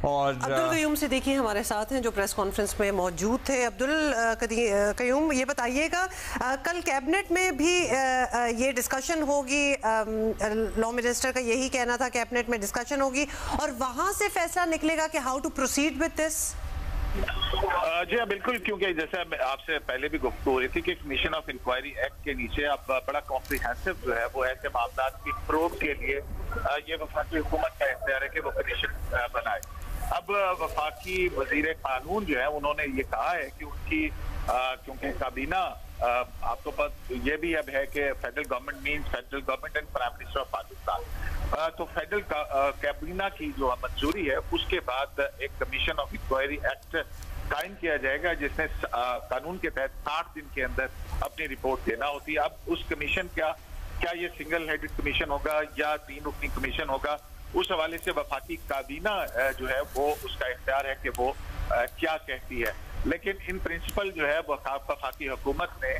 और अब्दुल कयूम सिद्दीकी हमारे साथ हैं जो प्रेस कॉन्फ्रेंस में मौजूद थे। अब्दुल कयूम, ये बताइएगा, कल कैबिनेट में भी ये डिस्कशन होगी, लॉ मिनिस्टर का यही कहना था, कैबिनेट में डिस्कशन होगी और वहाँ से फैसला निकलेगा कि how to proceed with this. जी हाँ, बिल्कुल, क्योंकि जैसे आपसे पहले भी गुफ्तगू हो रही थी कि कमीशन ऑफ इंक्वायरी एक्ट के नीचे अब बड़ा कॉम्प्रिहेंसिव जो है वो ऐसे मामला की प्रोब के लिए ये वफाकी हुकूमत का इख्तियार है कि वो कमीशन बनाए। अब वफाकी वजीर कानून जो है उन्होंने ये कहा है कि उनकी क्योंकि काबीना आपको पता ये भी अब है कि federal government means federal government and prime minister of Pakistan, तो फेडरल कैबिना की जो मंजूरी है उसके बाद एक कमीशन ऑफ इंक्वायरी एक्ट कायम किया जाएगा जिसने कानून के तहत 60 दिन के अंदर अपनी रिपोर्ट देना होती है। अब उस कमीशन क्या ये सिंगल हेडेड कमीशन होगा या 3 रुकनी कमीशन होगा, उस हवाले से वफाकी काबीना जो है वो उसका इख्तियार है कि वो क्या कहती है। लेकिन इन प्रिंसिपल जो है वफाकी हुकूमत ने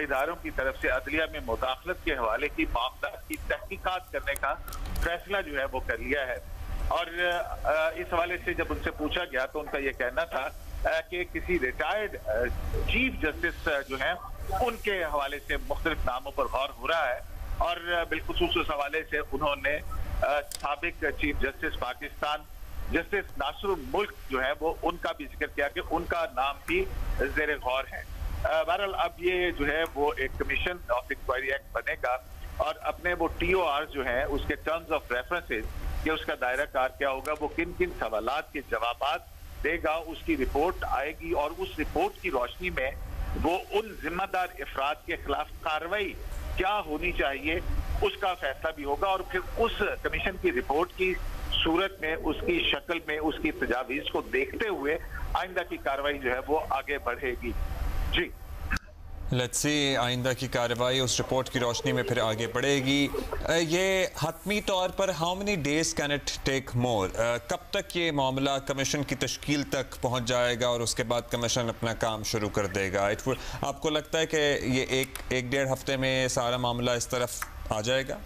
इदारों की तरफ से अदलिया में मुदाखलत के हवाले की मामला की तहकीकात करने का फैसला जो है वो कर लिया है। और इस हवाले से जब उनसे पूछा गया तो उनका ये कहना था कि किसी रिटायर्ड चीफ जस्टिस जो है उनके हवाले से मुख्तलिफ नामों पर गौर हो रहा है और बिलखुसूस उस हवाले से उन्होंने साबिक chief justice Pakistan justice Nasirul मुल्क जो है वो उनका भी जिक्र किया कि उनका नाम भी ज़ेरे गौर है। बहरहाल अब ये जो है वो एक कमीशन ऑफ इंक्वायरी एक्ट बनेगा और अपने वो TOR जो है उसके टर्म्स ऑफ रेफरेंसेस कि उसका दायरा कार क्या होगा, वो किन किन सवालात के जवाबात देगा, उसकी रिपोर्ट आएगी और उस रिपोर्ट की रोशनी में वो उन जिम्मेदार अफराद के खिलाफ कार्रवाई क्या होनी चाहिए उसका फैसला भी होगा और फिर उस कमीशन की रिपोर्ट की सूरत में, उसकी शक्ल में, उसकी तजावीज को देखते हुए आइंदा की कार्रवाई जो है वो आगे बढ़ेगी। जी, लेट्स सी आइंदा की कार्रवाई उस रिपोर्ट की रोशनी में फिर आगे बढ़ेगी। ये हतमी तौर पर how many days can it take more, कब तक ये मामला कमीशन की तश्कील तक पहुंच जाएगा और उसके बाद कमीशन अपना काम शुरू कर देगा? आपको लगता है कि ये एक डेढ़ हफ्ते में सारा मामला इस तरफ आ जाएगा?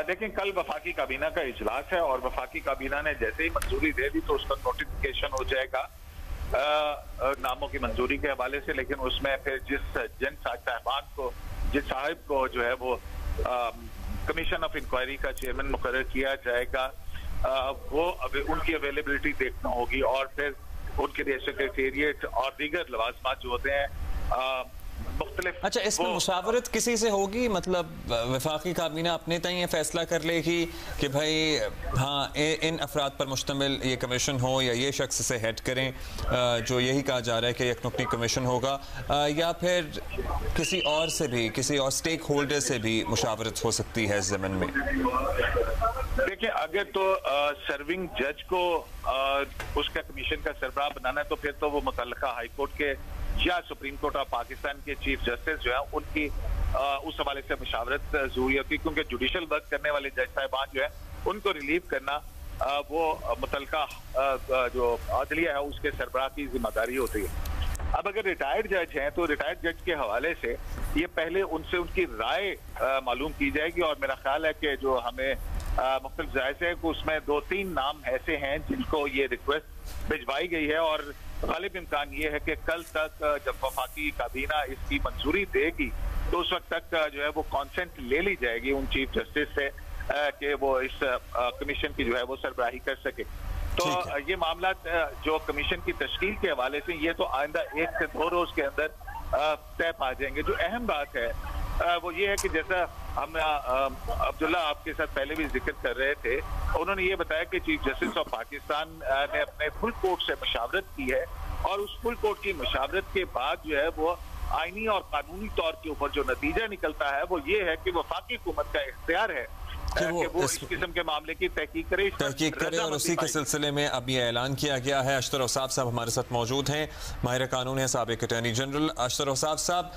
देखें, कल वफाकी काबीना का इजलास है और वफाकी काबीना ने जैसे ही मंजूरी दे दी तो उसका नोटिफिकेशन हो जाएगा नामों की मंजूरी के हवाले से। लेकिन उसमें फिर जिस साहिब को जो है वो कमीशन ऑफ इंक्वायरी का चेयरमैन मुकर्रर किया जाएगा वो उनकी अवेलेबिलिटी देखना होगी और फिर उनके लिए सेक्रेटेरिएट और दीगर लवाजमात जो होते हैं मुख्तलिफ। अच्छा, इसमें मुशावरत किसी से होगी? मतलब वफाकी काबीना अपने तय फैसला कर लेगी कि भाई हाँ इन अफराद पर मुश्तमिल ये कमीशन हो या ये शख्स से हेड करें, जो यही कहा जा रहा है कि एक नुक्ती कमीशन होगा, या फिर किसी और से भी, किसी और स्टेक होल्डर से भी मुशावरत हो सकती है इस ज़मीन में? देखिए, अगर तो सर्विंग जज को उसका कमीशन का सरबराह बनाना है तो फिर तो वो मुतल्लिका हाई कोर्ट के या सुप्रीम कोर्ट ऑफ पाकिस्तान के चीफ जस्टिस जो है उनकी उस हवाले से मुशावरत जरूरी होती है, क्योंकि जुडिशल वर्क करने वाले जज साहिबान जो है उनको रिलीव करना वो मुतल्लिका जो अदलिया है उसके सरबराह की जिम्मेदारी होती है। अब अगर रिटायर्ड जज हैं तो रिटायर्ड जज के हवाले से ये पहले उनसे उनकी राय मालूम की जाएगी और मेरा ख्याल है कि जो हमें मुख्तलिफ जायज़े है कि उसमें 2-3 नाम ऐसे हैं जिनको ये रिक्वेस्ट भिजवाई गई है और गालिब इम्कान ये है कि कल तक जब वफाकी काबीना इसकी मंजूरी देगी तो उस वक्त तक जो है वो कॉन्सेंट ले ली जाएगी उन चीफ जस्टिस से कि वो इस कमीशन की जो है वो सरबराही कर सके। तो ये मामला जो कमीशन की तश्कील के हवाले से ये तो आइंदा 1 से 2 रोज के अंदर तय पा जाएंगे। जो अहम बात है वो ये है कि जैसा हम अब्दुल्ला आपके साथ पहले भी जिक्र कर रहे थे, उन्होंने ये बताया कि चीफ जस्टिस ऑफ पाकिस्तान ने अपने फुल कोर्ट से मशावरत की है और उस फुल कोर्ट की मशावरत के बाद जो है वो आईनी और कानूनी तौर के ऊपर जो नतीजा निकलता है वो ये है कि वफाकी हुकूमत का इख्तियार है कि वो इस किस्म के मामले की तहकीक करे और उसी के सिलसिले में अब ये ऐलान किया गया है। अशतर औसाफ साहब हमारे साथ मौजूद हैं, माहिर कानून है, साबिक अटॉर्नी जनरल। अशतर औसाफ साहब,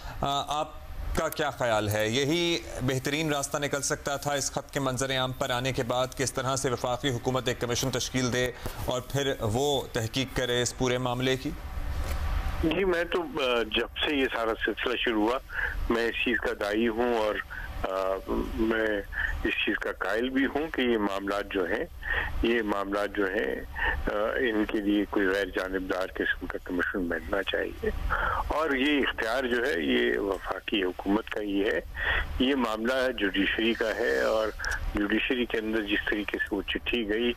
आप का क्या ख्याल है, यही बेहतरीन रास्ता निकल सकता था इस खत के मंजर आम पर आने के बाद कि इस तरह से वफाकी हुकूमत एक कमीशन तश्कील दे और फिर वो तहकीक करे इस पूरे मामले की? जी, मैं तो जब से ये सारा सिलसिला शुरू हुआ मैं इस चीज़ का दाई हूँ और मैं इस चीज़ का कायल भी हूँ कि ये मामला जो हैं इनके लिए कोई गैर जानिबदार किस्म का कमीशन बनना चाहिए, और ये इख्तियार जो है ये वफाकी हुकूमत का ही है। ये मामला जुडिशरी का है, और जुडिशरी के अंदर जिस तरीके से वो चिट्ठी गई,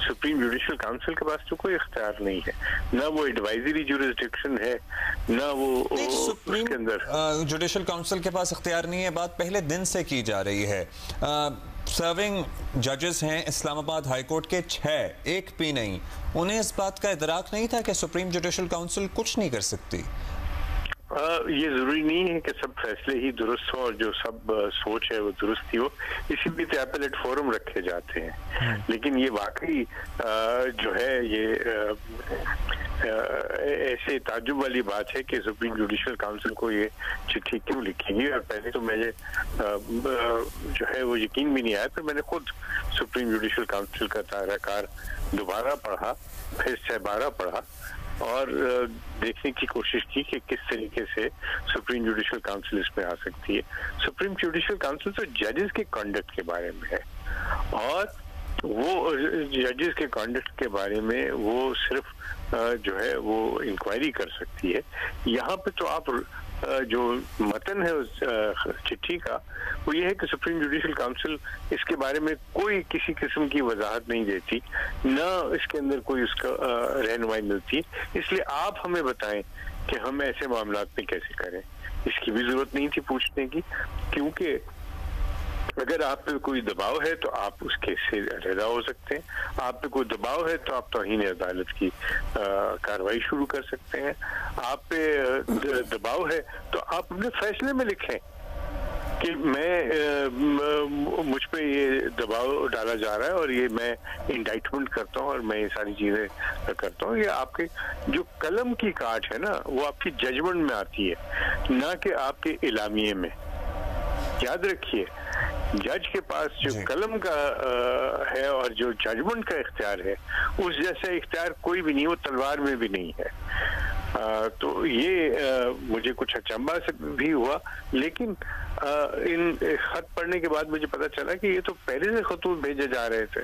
सुप्रीम जुडिशल काउंसिल के पास तो कोई इख्तियार नहीं है, ना वो एडवाइजरी जुरिसडिक्शन है, ना वो उसके अंदर जुडिशल काउंसिल के पास इख्तियार नहीं है। बात पहले दिन से की जा रही है। सर्विंग जजेस हैं इस्लामाबाद हाई कोर्ट के 6, एक भी नहीं। उन्हें इस बात का इदराक नहीं था कि सुप्रीम जुडिशल काउंसिल कुछ नहीं कर सकती। ये जरूरी नहीं है कि सब फैसले ही दुरुस्त हो और जो सब सोच है वो दुरुस्त ही हो, इसीलिए तो एपेलेट फोरम रखे जाते हैं। लेकिन ये वाकई जो है ये ऐसे ताज्जुब वाली बात है कि सुप्रीम जुडिशल काउंसिल को ये चिट्ठी क्यों लिखेगी। और पहले तो मुझे जो है वो यकीन भी नहीं आया, फिर मैंने खुद सुप्रीम जुडिशल काउंसिल का ताराकार दोबारा पढ़ा, फिर 12 पढ़ा और देखने की कोशिश की कि किस तरीके से सुप्रीम जुडिशल काउंसिल इसमें आ सकती है। सुप्रीम जुडिशल काउंसिल तो जजेस के कंडक्ट के बारे में है, और वो जजेस के कंडक्ट के बारे में वो सिर्फ जो है वो इंक्वायरी कर सकती है। यहाँ पे तो आप जो मतन है उस चिट्ठी का वो ये है कि सुप्रीम जुडिशल काउंसिल इसके बारे में कोई किसी किस्म की वजाहत नहीं देती, ना इसके अंदर कोई उसका रहनुमाई मिलती। इसलिए आप हमें बताएं कि हम ऐसे मामलात में कैसे करें। इसकी भी जरूरत नहीं थी पूछने की, क्योंकि अगर आप पे कोई दबाव है तो आप उसके से अलहदा हो सकते हैं। आप पे कोई दबाव है तो आप तौहीन अदालत की कार्रवाई शुरू कर सकते हैं। आप पे दबाव है तो आप अपने फैसले में लिखें कि मुझ पे ये दबाव डाला जा रहा है और ये मैं इंडाइटमेंट करता हूँ और मैं ये सारी चीजें करता हूँ। ये आपके जो कलम की काट है ना, वो आपकी जजमेंट में आती है, ना कि आपके इलामिये में। याद रखिए, जज के पास जो कलम का है और जो जजमेंट का इख्तियार है, उस जैसा इख्तियार कोई भी नहीं, वो तलवार में भी नहीं है। तो ये मुझे कुछ अचंभा से भी हुआ, लेकिन इन खत पढ़ने के बाद मुझे पता चला कि ये तो पहले से खतूत भेजे जा रहे थे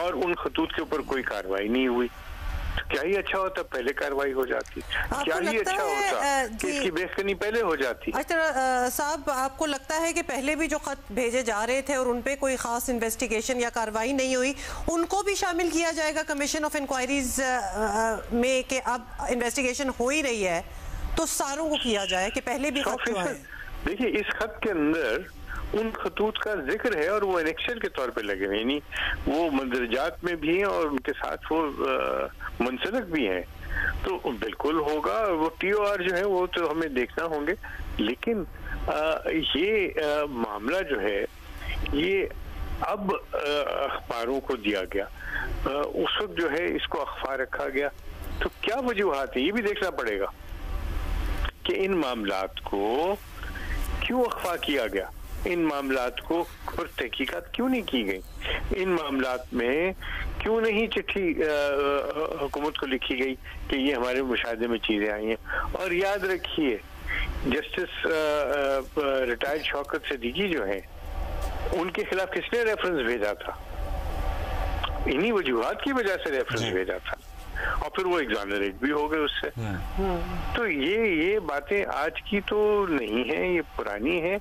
और उन खतूत के ऊपर कोई कार्रवाई नहीं हुई। क्या ही अच्छा होता पहले कार्रवाई हो जाती, क्या ही अच्छा होता कि इसकी बेखनी पहले हो जाती। अच्छा साहब, आपको लगता है कि पहले भी जो खत भेजे जा रहे थे और उन पे कोई खास इन्वेस्टिगेशन या कार्रवाई नहीं हुई, उनको भी शामिल किया जाएगा कमीशन ऑफ इंक्वायरीज में कि अब इन्वेस्टिगेशन हो ही रही है तो सारों को किया जाए कि पहले भी खत हुआ है? देखिए, इस खत के अंदर उन खतूत का जिक्र है और वो एनेक्शन के तौर पे लगे हुए, यानी वो मंदरजात में भी हैं और उनके साथ वो मुंसलिक भी हैं। तो बिल्कुल होगा, वो TOR जो है वो तो हमें देखना होंगे। लेकिन ये मामला जो है ये अब अखबारों को दिया गया, उस वक्त जो है इसको अखबार रखा गया, तो क्या वजूहात है ये भी देखना पड़ेगा कि इन मामलात को क्यों अखबार किया गया, इन मामलात को तहकीकात क्यों नहीं की गई, इन मामलात में क्यों नहीं चिट्ठी हुकूमत को लिखी गई कि ये हमारे मुशाहदे में चीजें आई हैं। और याद रखिए, जस्टिस रिटायर्ड शौकत सिद्दीकी जो हैं, उनके खिलाफ किसने रेफरेंस भेजा था? इन्हीं वजूहात की वजह से रेफरेंस भेजा था और फिर वो एग्जॉनरेट भी हो गए उससे। तो ये बातें आज की तो नहीं है, ये पुरानी है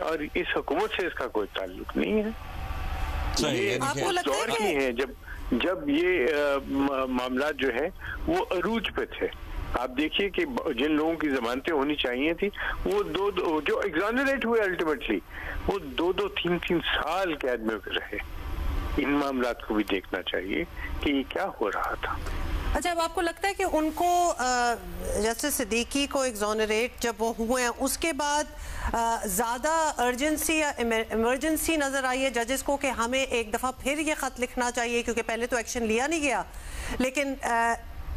और इस हुकूमत से इसका कोई ताल्लुक नहीं है। ये दौर की है जब ये मामला जो है वो अरूज पे थे। आप देखिए कि जिन लोगों की जमानतें होनी चाहिए थी वो दो जो एग्जॉनरेट हुए अल्टीमेटली, वो 2-3 साल कैद में रहे। इन मामलात को भी देखना चाहिए कि ये क्या हो रहा था। अच्छा, अब आपको लगता है कि उनको जस्टिस सिद्दीकी को एग्जॉनरेट जब वो हुए हैं उसके बाद ज़्यादा अर्जेंसी या इमरजेंसी नज़र आई है जजेस को कि हमें एक दफ़ा फिर ये ख़त लिखना चाहिए, क्योंकि पहले तो एक्शन लिया नहीं गया, लेकिन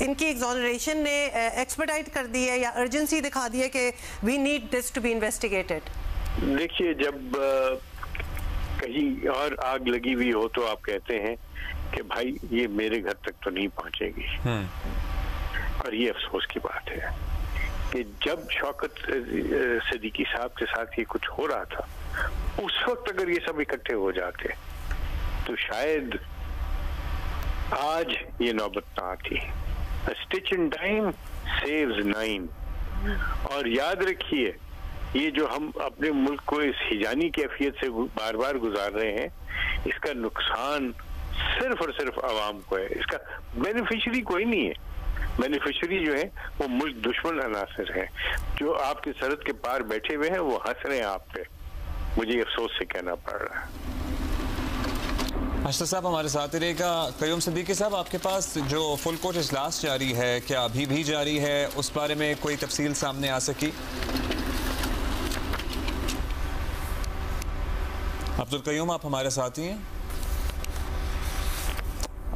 इनकी एग्जॉनरेशन ने एक्सपर्टाइट कर दी है या अर्जेंसी दिखा दी है कि we need this to be investigated? देखिए, जब कहीं और आग लगी हुई हो तो आप कहते हैं कि भाई ये मेरे घर तक तो नहीं पहुंचेगी। और ये अफसोस की बात है कि जब शौकत सिद्दीकी साहब के साथ ये कुछ हो रहा था उस वक्त अगर ये सब इकट्ठे हो जाते तो शायद आज ये नौबत ना आती। Stitch in time saves 9। और याद रखिए, ये जो हम अपने मुल्क को इस हिजानी कैफियत से बार बार गुजार रहे हैं, इसका नुकसान सिर्फ और सिर्फ आवाम को है, इसका बेनिफिशियरी कोई नहीं है। बेनिफिशियरी जो है वो मुल्क दुश्मन अनासर है, जो आपकी सरहद के पार बैठे हुए हैं, वो हंस रहे हैं आप पे। मुझे अफसोस से कहना पड़ रहा है। अशरफ साहब हमारे साथ ही रहेगा। कयूम सिद्दीकी साहब, आपके पास जो फुल कोर्ट इजलास जारी है, क्या अभी भी जारी है? उस बारे में कोई तफसील सामने आ सकी? अब्दुल कयूम, आप हमारे साथ ही हैं?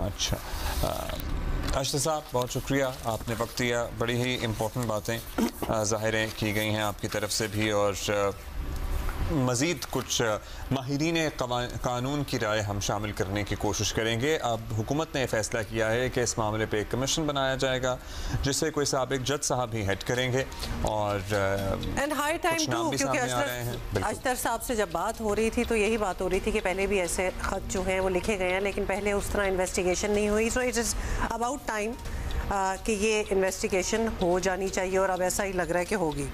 अच्छा, अशरफ साहब बहुत शुक्रिया, आपने वक्त दिया। बड़ी ही इम्पोर्टेंट बातें ज़ाहिर की गई हैं आपकी तरफ से भी, और मज़ीद कुछ माहिरीन कानून की राय हम शामिल करने की कोशिश करेंगे। अब हुकूमत ने फैसला किया है कि इस मामले पे एक कमीशन बनाया जाएगा, जिसे कोई साबिक जज साहब भी हेड करेंगे, और हाई टाइम टू, क्योंकि अशतर साहब से जब बात हो रही थी तो यही बात हो रही थी कि पहले भी ऐसे खत जो हैं वो लिखे गए हैं, लेकिन पहले उस तरह इन्वेस्टिगेशन नहीं हुई। So it is about time कि ये इन्वेस्टिगेशन हो जानी चाहिए, और अब ऐसा ही लग रहा है कि होगी।